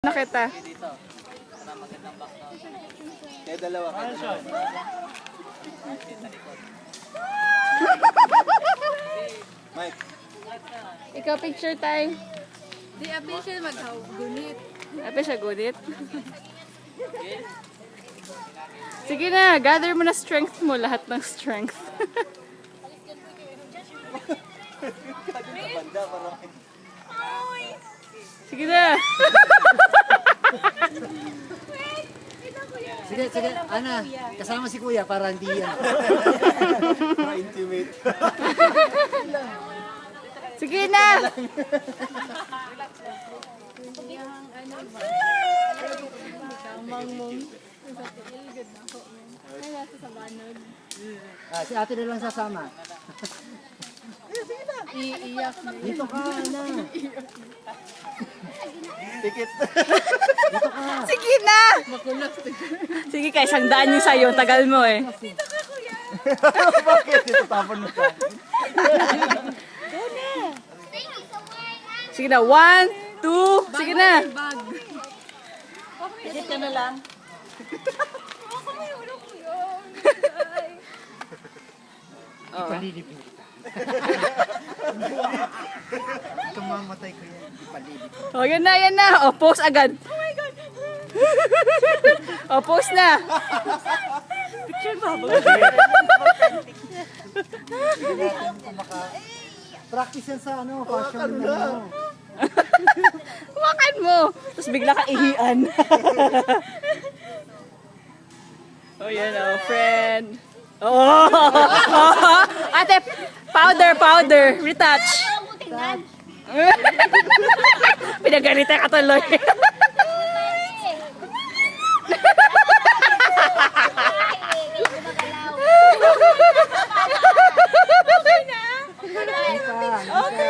Na kita. Dito. Para magandang background. Kaya dalawa. Mike. Ikaw picture time. Di abi siya maghagunit. Apa siya gunit? Sige na, gather mo na strength mo, lahat ng strength. Sige na. Sige, sige. Ana, kasama si Kuya para hindi yan. Para intimate. Sige na. Si ate na lang sasama. Iiyak na. Dito ka, Ana. Ticket. Sige na. Sige, kaya isang daan yung sa'yo. Tagal mo eh. Bakit? Ito tapon mo ka. Sige na, 1, 2, sige na. Bag. Sige ka na lang. Ipalilipin kita. Kamamatay ko yan. Ipalilipin. Oh, yan na, yan na. Oh, post agad. Oh my God. Oh, post na. Picture ba? Practice yan sa ano, fashion na ano. Hawakan mo. Tapos bigla ka ihian. Oh, yan oh, friend. Oh! Ate, powder. Retouch. Pinagalitan ka tuloy. Okay.